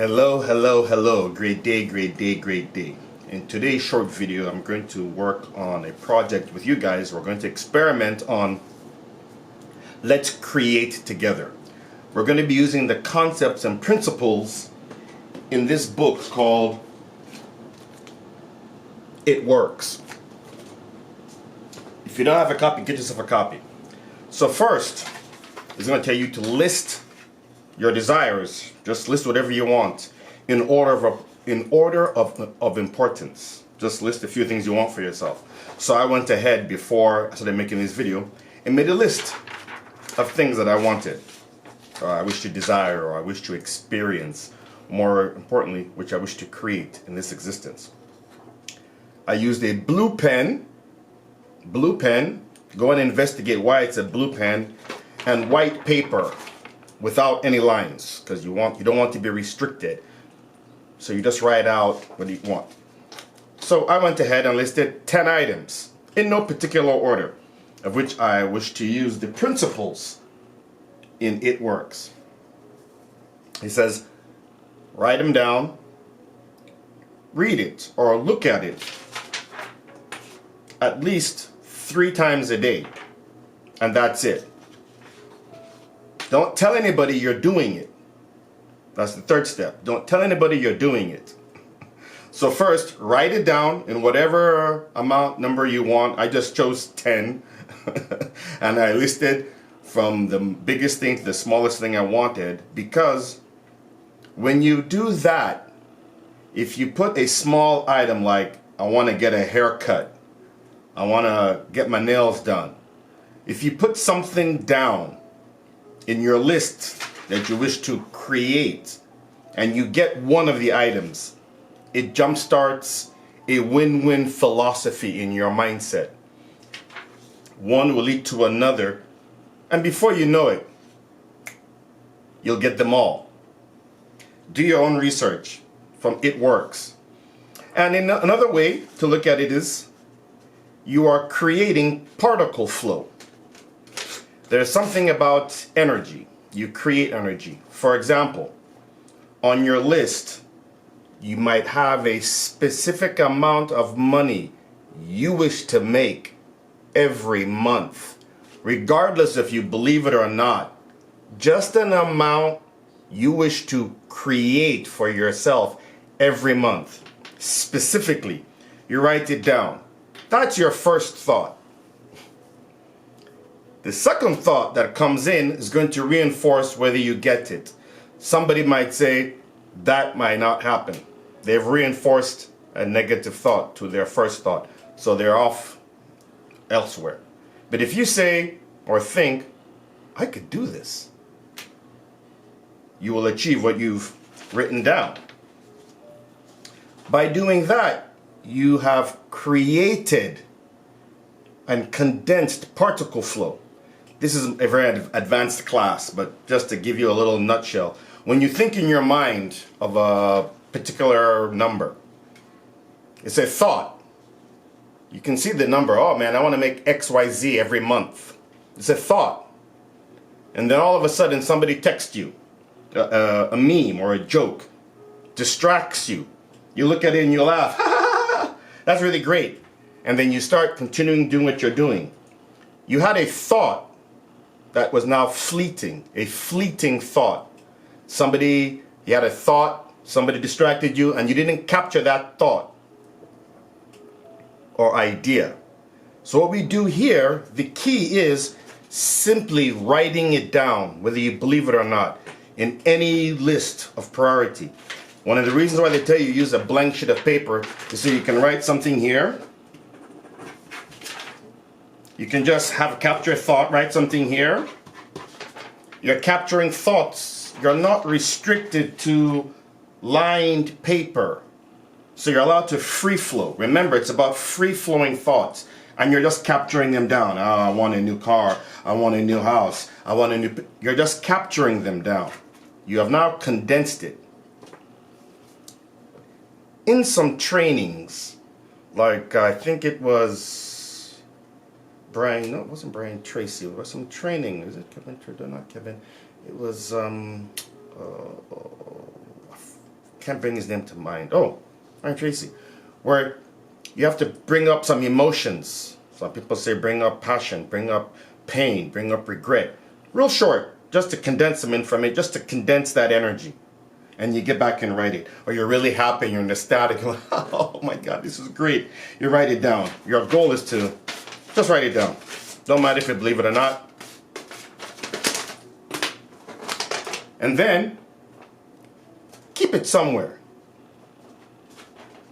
Hello, hello, hello. Great day, great day, great day. In today's short video, I'm going to work on a project with you guys. We're going to experiment on let's create together. We're going to be using the concepts and principles in this book called It Works. If you don't have a copy, get yourself a copy. So first, it's going to tell you to list your desires. Just list whatever you want in order of importance. Just list a few things you want for yourself. So I went ahead before I started making this video and made a list of things that I wanted, or I wish to desire, or I wish to experience, more importantly, which I wish to create in this existence. I used a blue pen. Go and investigate why it's a blue pen, and white paper without any lines, because you don't want to be restricted. So you just write out what you want. So I went ahead and listed 10 items in no particular order, of which I wish to use the principles in It Works. He says, write them down, read it or look at it at least 3 times a day, and that's it. Don't tell anybody you're doing it. That's the third step. Don't tell anybody you're doing it. So first, write it down in whatever number you want. I just chose 10. And I listed from the biggest thing to the smallest thing I wanted, because when you do that, if you put a small item like, I want to get a haircut, I want to get my nails done. If you put something down in your list that you wish to create, and you get one of the items, it jumpstarts a win-win philosophy in your mindset. One will lead to another, and before you know it, you'll get them all. Do your own research from It Works. And in another way to look at it is, you are creating particle flow. There's something about energy. You create energy. For example, on your list, you might have a specific amount of money you wish to make every month, regardless if you believe it or not. Just an amount you wish to create for yourself every month. Specifically, you write it down. That's your first thought. The second thought that comes in is going to reinforce whether you get it. Somebody might say, that might not happen. They've reinforced a negative thought to their first thought, so they're off elsewhere. But if you say or think, I could do this, you will achieve what you've written down. By doing that, you have created and condensed particle flow. This is a very advanced class, but just to give you a little nutshell. When you think in your mind of a particular number, it's a thought. You can see the number, oh man, I want to make XYZ every month. It's a thought. And then all of a sudden somebody texts you, a meme or a joke, distracts you. You look at it and you laugh, ha ha ha, that's really great. And then you start continuing doing what you're doing. You had a thought that was now fleeting, a fleeting thought. You had a thought, somebody distracted you, and you didn't capture that thought or idea. So what we do here, the key is simply writing it down, whether you believe it or not, in any list of priority. One of the reasons why they tell you use a blank sheet of paper is so you can write something here. You can just capture a thought, write something here. You're capturing thoughts. You're not restricted to lined paper. So you're allowed to free flow. Remember, it's about free flowing thoughts. And you're just capturing them down. Oh, I want a new car. I want a new house. You're just capturing them down. You have now condensed it. In some trainings, like I think it was Brian, no, it wasn't Brian Tracy. It was some training. Is it Kevin Trudeau? Not Kevin. It was can't bring his name to mind. Oh, Ryan Tracy. Where you have to bring up some emotions. Some people say bring up passion, bring up pain, bring up regret. Real short, just to condense some information, just to condense that energy. And you get back and write it. Or you're really happy, you're ecstatic. You're like, oh my God, this is great. You write it down. Your goal is to just write it down. Don't matter if you believe it or not. And then keep it somewhere.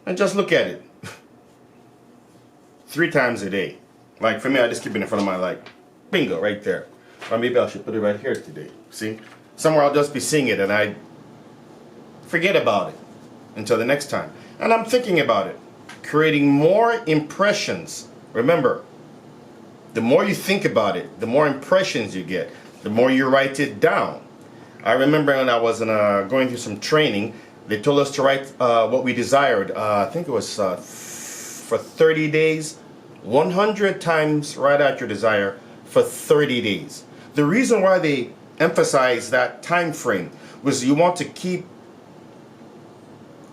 And just look at it. 3 times a day. Like for me, I just keep it in front of my light. Bingo, right there. Or maybe I should put it right here today. See? Somewhere I'll just be seeing it and I forget about it until the next time. And I'm thinking about it. Creating more impressions. Remember, the more you think about it, the more impressions you get. The more you write it down. I remember when I was going through some training, they told us to write what we desired. I think it was for 30 days. 100 times write out your desire for 30 days. The reason why they emphasize that time frame was you want to keep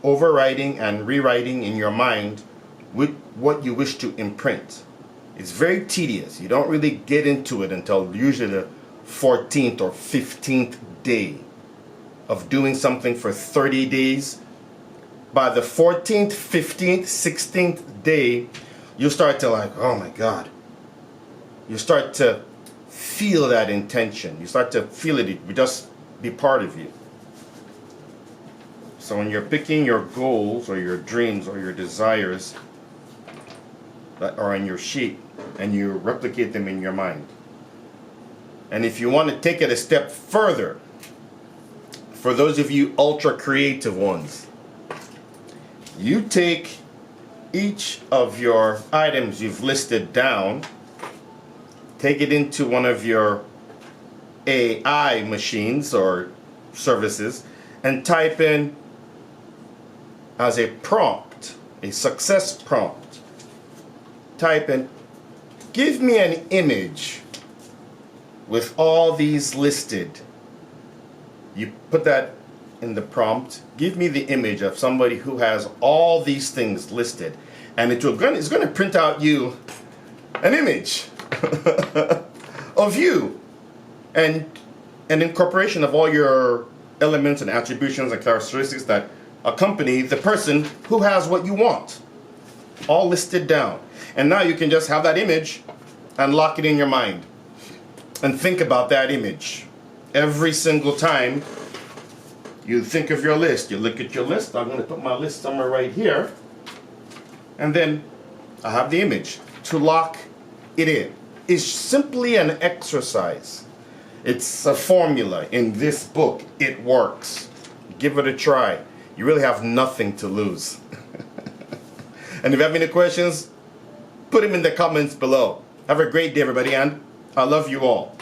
overwriting and rewriting in your mind with what you wish to imprint. It's very tedious. You don't really get into it until usually the 14th or 15th day of doing something for 30 days. By the 14th, 15th, 16th day, you start to like, oh my God. You start to feel that intention. You start to feel it. It will just be part of you. So when you're picking your goals or your dreams or your desires that are on your sheet and you replicate them in your mind. And if you want to take it a step further, for those of you ultra creative ones, you take each of your items you've listed down, take it into one of your AI machines or services, and type in as a prompt, a success prompt, type in, give me an image with all these listed. You put that in the prompt, give me the image of somebody who has all these things listed, and it's going to print out you an image of you and an incorporation of all your elements and attributions and characteristics that accompany the person who has what you want, all listed down. And now you can just have that image and lock it in your mind and think about that image every single time you think of your list. You look at your list. I'm going to put my list somewhere right here, and then I have the image to lock it in. It's simply an exercise. It's a formula in this book. It works. Give it a try. You really have nothing to lose. And if you have any questions, put them in the comments below. Have a great day, everybody, and I love you all.